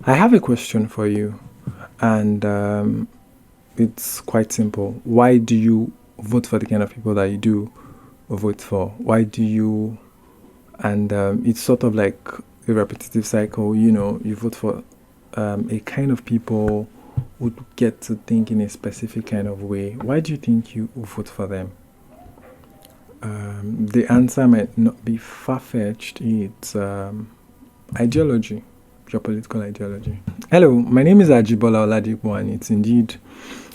I have a question for you, and it's quite simple. Why do you vote for the kind of people that you do vote for? Why do you? And it's sort of like a repetitive cycle. You vote for a kind of people who get to think in a specific kind of way. Why do you think you vote for them? The answer might not be far-fetched. It's ideology, your political ideology. Hello, my name is Ajibola Oladiipo, and it's indeed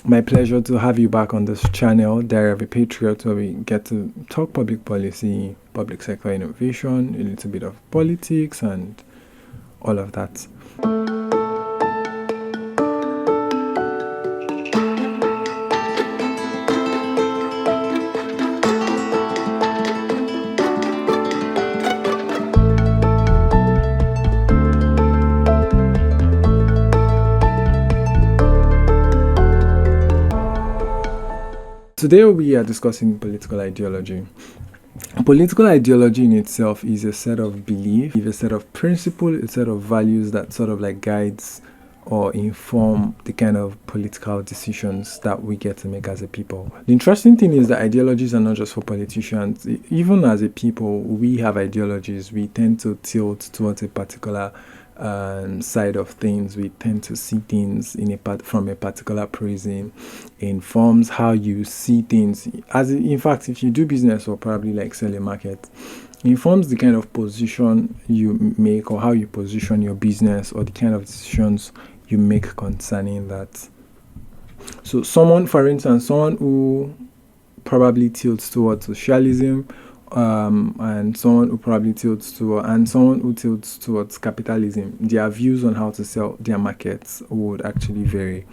my pleasure to have you back on this channel, Diary of a Patriot, where we get to talk public policy, public sector innovation, a little bit of politics, and all of that. Today we are discussing political ideology. Political ideology in itself is a set of belief, a set of principles, a set of values that sort of like guides or inform the kind of political decisions that we get to make as a people. The interesting thing is that ideologies are not just for politicians. Even as a people, we have ideologies. We tend to tilt towards a particular side of things. We tend to see things from a particular prism. Informs how you see things. In fact, if you do business or probably like sell a market, informs the kind of position you make or how you position your business or the kind of decisions you make concerning that. So for instance, someone who probably tilts towards socialism, and someone who tilts towards capitalism, their views on how to sell their markets would actually vary,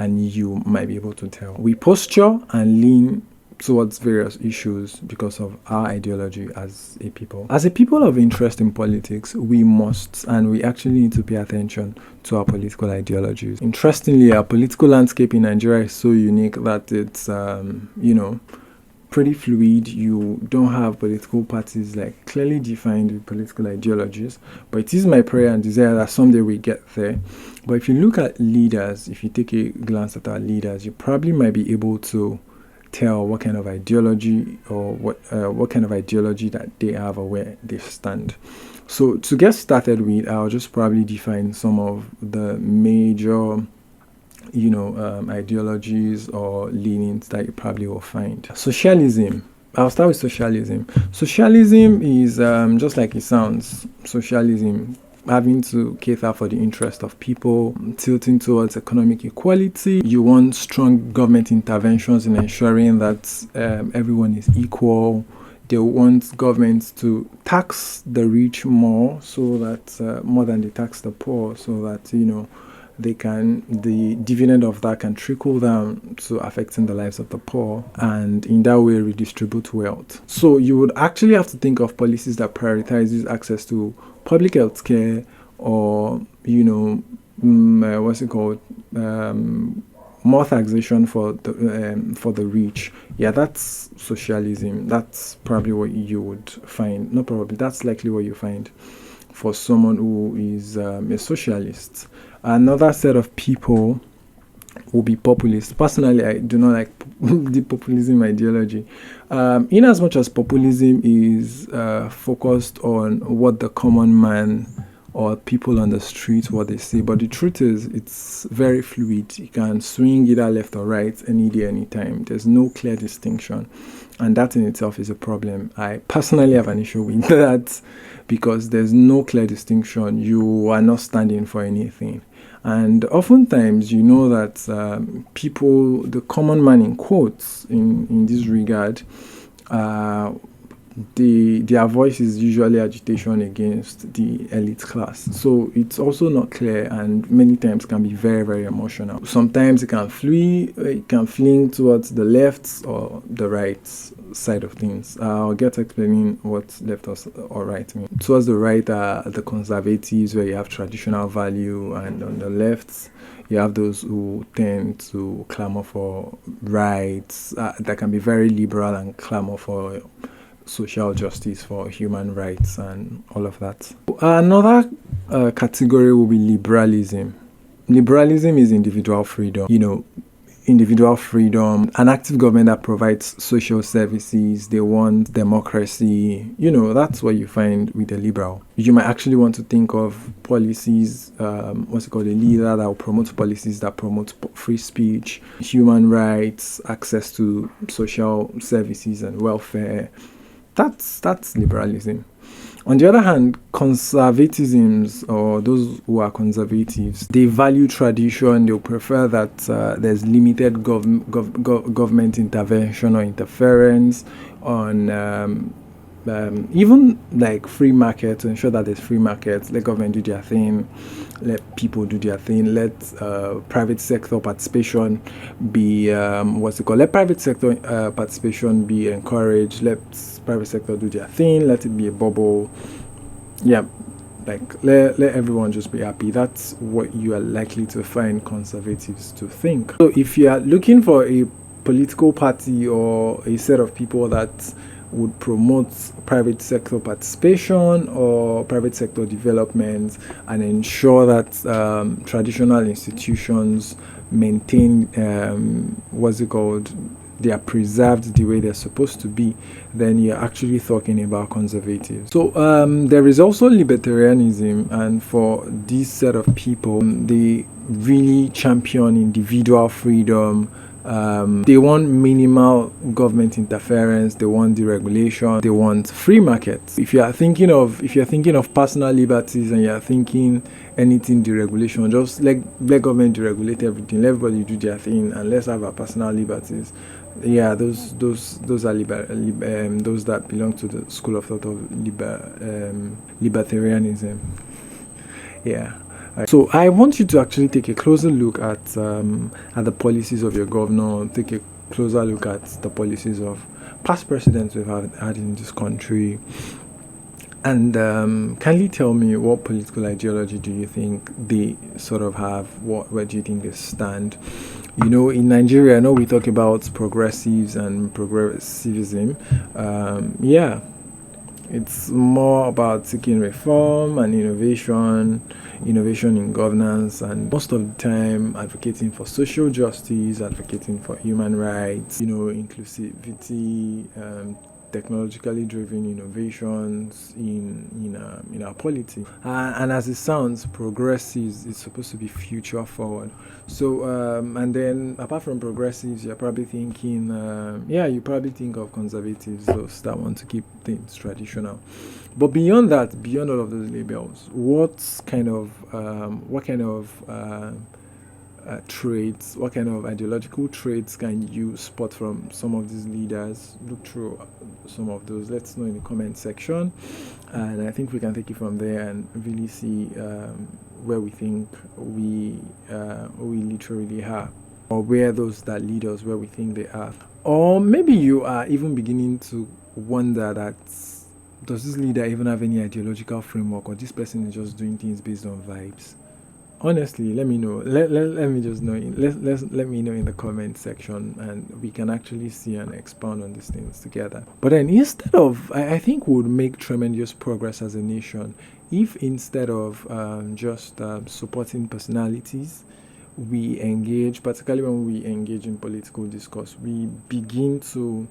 and you might be able to tell. We posture and lean towards various issues because of our ideology as a people. As a people of interest in politics, we actually need to pay attention to our political ideologies. Interestingly, our political landscape in Nigeria is so unique that it's pretty fluid. You don't have political parties like clearly defined with political ideologies, but it is my prayer and desire that someday we get there. But if you look at leaders, if you take a glance at our leaders, you probably might be able to tell what kind of ideology or what kind of ideology that they have or where they stand. So to get started with, I'll just probably define some of the major ideologies or leanings that you probably will find. Socialism. I'll start with socialism. Socialism is just like it sounds. Socialism, having to cater for the interest of people, tilting towards economic equality. You want strong government interventions in ensuring that everyone is equal. They want governments to tax the rich more, so that more than they tax the poor, so that the dividend of that can trickle down to affecting the lives of the poor, and in that way redistribute wealth. So you would actually have to think of policies that prioritizes access to public health care, or more taxation for the rich. Yeah, that's socialism. That's probably what you would find. Not probably, that's likely what you find for someone who is a socialist. Another set of people will be populists. Personally, I do not like the populism ideology. In as much as populism is focused on what the common man or people on the street, what they say. But the truth is, it's very fluid. You can swing either left or right any day, anytime. There's no clear distinction. And that in itself is a problem. I personally have an issue with that because there's no clear distinction. You are not standing for anything. And oftentimes, that people, the common man in quotes, in this regard, their voice is usually agitation against the elite class. So it's also not clear, and many times can be very, very emotional. Sometimes it can fling towards the left or the right side of things. I'll get to explaining what left or right mean. Towards the right are the conservatives, where you have traditional value, and on the left you have those who tend to clamor for rights that can be very liberal and clamor for social justice, for human rights, and all of that. Another category will be liberalism. Liberalism is individual freedom. Individual freedom, an active government that provides social services. They want democracy. That's what you find with a liberal. You might actually want to think of policies, what's it called, a leader that will promote policies that promote free speech, human rights, access to social services and welfare. That's liberalism. On the other hand, conservatisms, or those who are conservatives, they value tradition. They'll prefer that there's limited government intervention or interference on even like free market, to ensure that there's free markets. Let government do their thing, let people do their thing, let private sector participation be let private sector participation be encouraged, let private sector do their thing, let it be a bubble. Yeah, like let everyone just be happy. That's what you are likely to find conservatives to think. So if you are looking for a political party or a set of people that would promote private sector participation or private sector development and ensure that traditional institutions maintain they are preserved the way they're supposed to be, then you're actually talking about conservatives. So there is also libertarianism, and for this set of people, they really champion individual freedom. They want minimal government interference. They want deregulation. They want free markets. If you're thinking of personal liberties and you're thinking anything deregulation, just let government deregulate everything. Let everybody do their thing, and let's have our personal liberties. Yeah, those are those that belong to the school of thought of libertarianism. Yeah. So I want you to actually take a closer look at the policies of your governor. Take a closer look at the policies of past presidents we've had in this country, and kindly tell me, what political ideology do you think they sort of have? Where do you think they stand? In Nigeria, I know we talk about progressives and progressivism. Yeah, it's more about seeking reform and innovation in governance, and most of the time advocating for social justice, advocating for human rights, inclusivity, technologically driven innovations in our polity. And as it sounds, progressives is supposed to be future forward. So and then apart from progressives, you're probably thinking, you probably think of conservatives, those that want to keep things traditional. But beyond that, beyond all of those labels, what kind of traits, what kind of ideological traits can you spot from some of these leaders? Look through some of those. Let's know in the comment section, and I think we can take it from there and really see where we think we literally are, or where those that lead us, where we think they are. Or maybe you are even beginning to wonder that, does this leader even have any ideological framework, or this person is just doing things based on vibes? Honestly, let me know. Let me just know. Let me know in the comment section, and we can actually see and expound on these things together. But then, instead of, I think we would make tremendous progress as a nation if, instead of just supporting personalities, we engage, particularly when we engage in political discourse, we begin to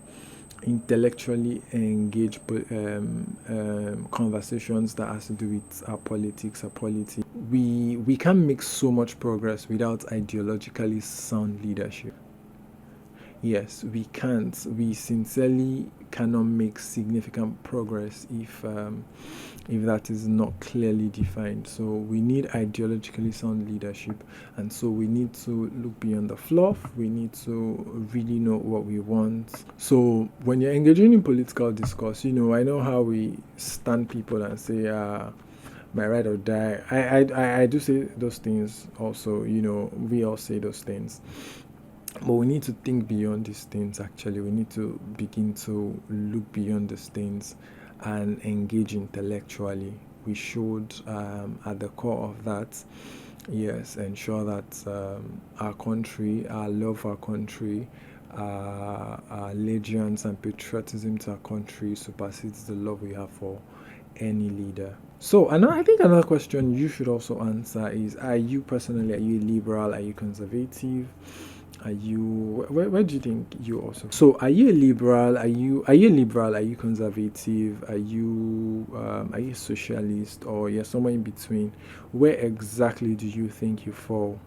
intellectually engage conversations that has to do with our politics, our polity. We can make so much progress without ideologically sound leadership. Yes, we can't. We sincerely cannot make significant progress if that is not clearly defined. So we need ideologically sound leadership, and so we need to look beyond the fluff. We need to really know what we want. So when you're engaging in political discourse, I know how we stand people and say, my right or die. I do say those things also. We all say those things. But we need to think beyond these things, actually. We need to begin to look beyond these things and engage intellectually. We should, at the core of that, yes, ensure that our country, our love for our country, allegiance and patriotism to our country supersedes the love we have for any leader. So, I think another question you should also answer is: are you personally, are you liberal? Are you conservative? Are you where do you think you also? So, are you a liberal? Are you a liberal? Are you conservative? Are you socialist, or you're somewhere in between? Where exactly do you think you fall?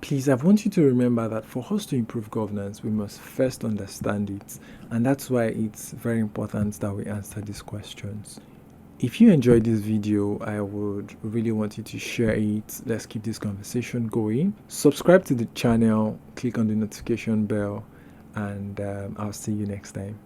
Please, I want you to remember that for us to improve governance, we must first understand it, and that's why it's very important that we answer these questions. If you enjoyed this video, I would really want you to share it. Let's keep this conversation going. Subscribe to the channel, click on the notification bell, and I'll see you next time.